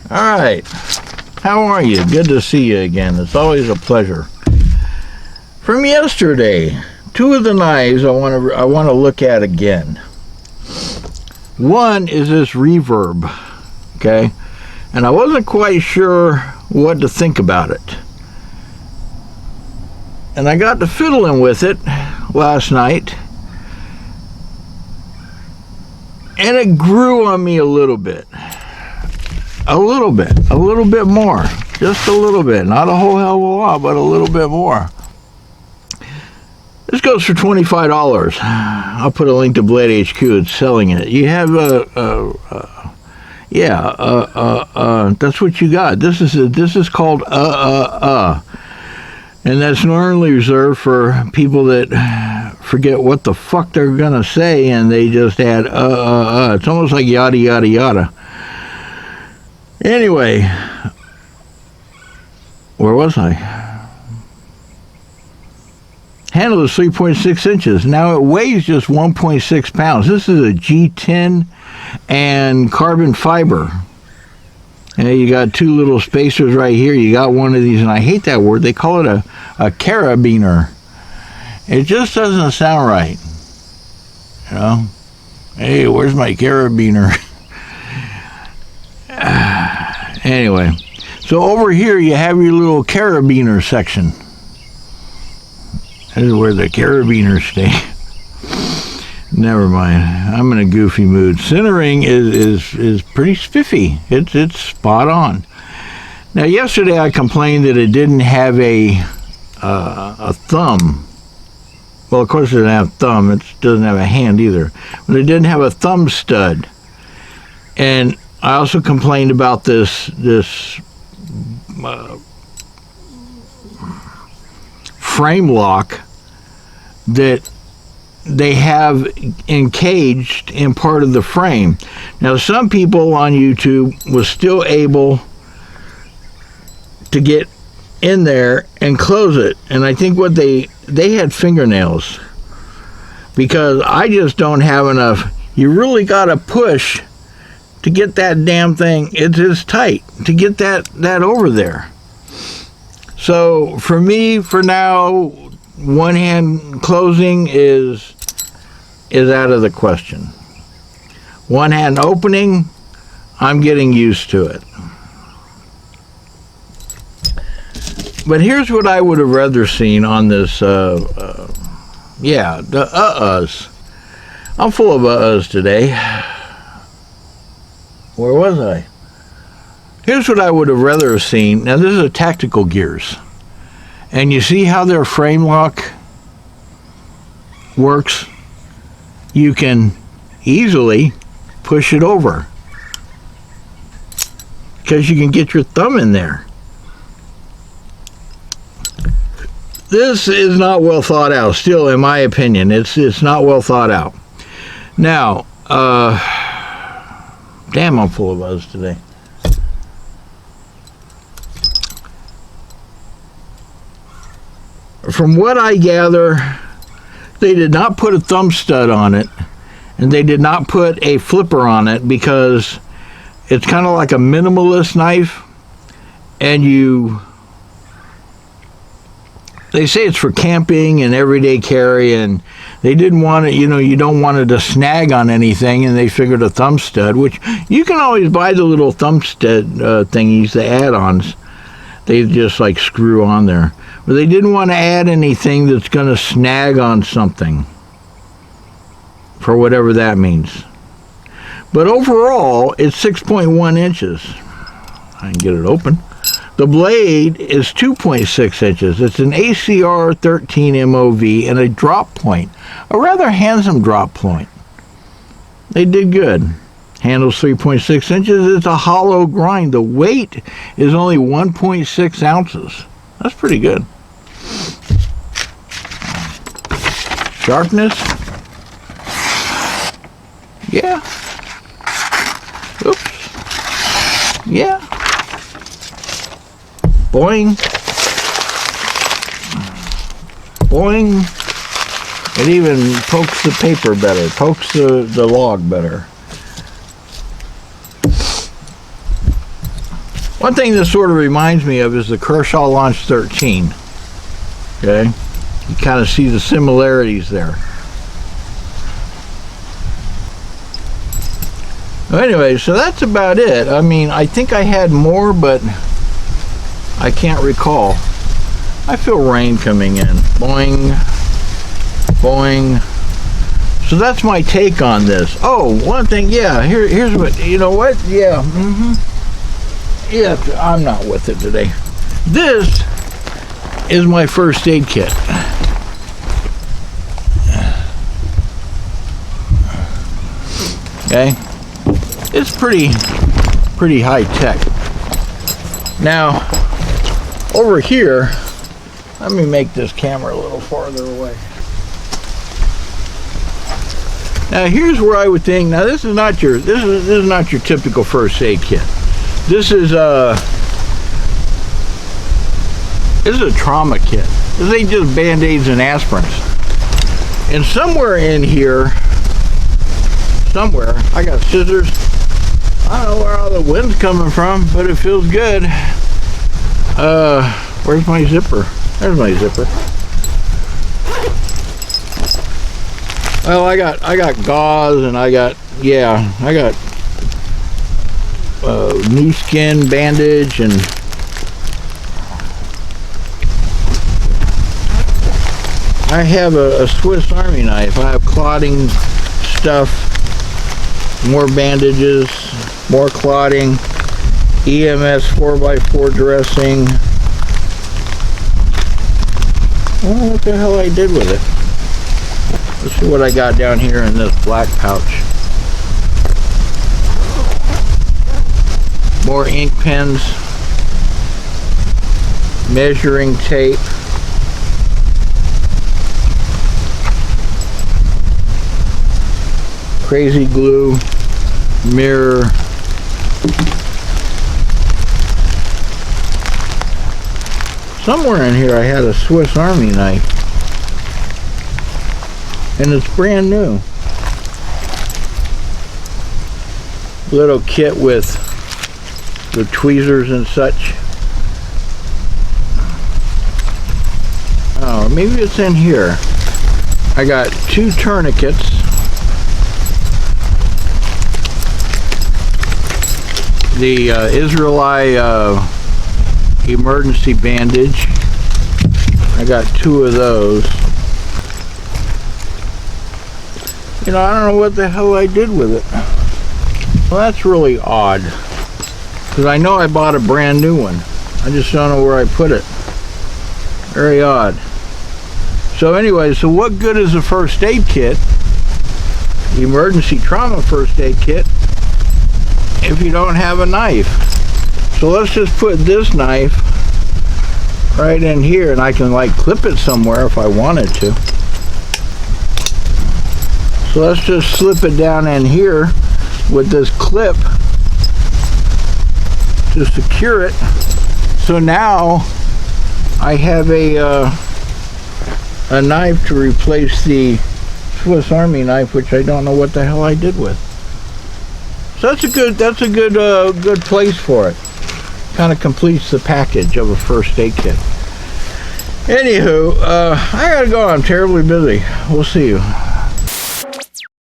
All right. How are you? Good to see you again. It's always a pleasure. From yesterday, two of the knives I want to look at again. One is this Reverb, okay? And I wasn't quite sure what to think about it. And I got to fiddling with it last night. And it grew on me a little bit. A little bit more. Just a little bit. Not a whole hell of a lot, but a little bit more. This goes for $25. I'll put a link to Blade HQ. It's selling it. You have that's what you got. This is called and that's normally reserved for people that forget what the fuck they're gonna say and they just add It's almost like yada yada yada. Anyway, where was I? Handle is 3.6 inches. Now it weighs just 1.6 pounds. This is a G10 and carbon fiber. And you got two little spacers right here. You got one of these, and I hate that word. They call it a carabiner. It just doesn't sound right. You know? Hey, where's my carabiner? Anyway, so over here you have your little carabiner section. This is where the carabiners stay. Never mind. I'm in a goofy mood. Centering is pretty spiffy. It's spot on. Now, yesterday I complained that it didn't have a thumb. Well, of course it doesn't have a thumb. It doesn't have a hand either. But it didn't have a thumb stud. And I also complained about this frame lock that they have encaged in part of the frame. Now, some people on YouTube was still able to get in there and close it, and I think what they had fingernails, because I just don't have enough. You really got to push to get that damn thing. It's tight to get that over there. So for me, for now, one hand closing is out of the question. One hand opening, I'm getting used to it. But here's what I would have rather seen on this, the ahhs. I'm full of ahhs today. Where was I? Here's what I would have rather seen. Now, this is a tactical gears. And you see how their frame lock works? You can easily push it over, because you can get your thumb in there. This is not well thought out, still, in my opinion. It's not well thought out. Now, damn, I'm full of buzz today. From what I gather, they did not put a thumb stud on it, and they did not put a flipper on it, because it's kind of like a minimalist knife, and they say it's for camping and everyday carry, and they didn't want it, you don't want it to snag on anything, and they figured a thumb stud, which you can always buy the little thumb stud thingies, the add-ons. They just like screw on there. But they didn't want to add anything that's going to snag on something, for whatever that means. But overall, it's 6.1 inches. I can get it open. The blade is 2.6 inches. It's an ACR 13 MOV and a drop point, a rather handsome drop point. They did good. Handle's 3.6 inches. It's a hollow grind. The weight is only 1.6 ounces. That's pretty good. Sharpness? Yeah. Oops. Yeah. Boing. Boing. It even pokes the paper better, pokes the log better. One thing this sort of reminds me of is the Kershaw Launch 13. Okay, you kind of see the similarities there. Anyway, so that's about it. I mean, I think I had more, but I can't recall. I feel rain coming in. Boing, boing. So that's my take on this. Oh, one thing, yeah, here's what, you know what? Yeah, yeah, I'm not with it today. This is my first aid kit. Okay? It's pretty high tech. Now, over here, let me make this camera a little farther away. Now, here's where I would think. Now, this is not your typical first aid kit. This is a trauma kit. This ain't just Band-Aids and aspirins. And somewhere in here, I got scissors. I don't know where all the wind's coming from, but it feels good. Where's my zipper? There's my zipper. Well, I got gauze, and I got new skin bandage, and I have a Swiss Army knife. I have clotting stuff, more bandages, more clotting, EMS 4x4 dressing. I don't know what the hell I did with it. Let's see what I got down here in this black pouch. More ink pens, measuring tape, crazy glue, mirror, somewhere in here I had a Swiss Army knife, and it's brand new. Little kit with the tweezers and such. Oh, maybe it's in here. I got 2 tourniquets. The Israeli emergency bandage. I got 2 of those. You know, I don't know what the hell I did with it. Well, that's really odd, because I know I bought a brand new one. I just don't know where I put it. Very odd. So anyway, so what good is a first aid kit, emergency trauma first aid kit, if you don't have a knife? So let's just put this knife right in here, and I can like clip it somewhere if I wanted to. So let's just slip it down in here with this clip to secure it. So now I have a knife to replace the Swiss Army knife, which I don't know what the hell I did with. So that's a good place for it. Kind of completes the package of a first aid kit. Anywho, I gotta go. I'm terribly busy. We'll see you.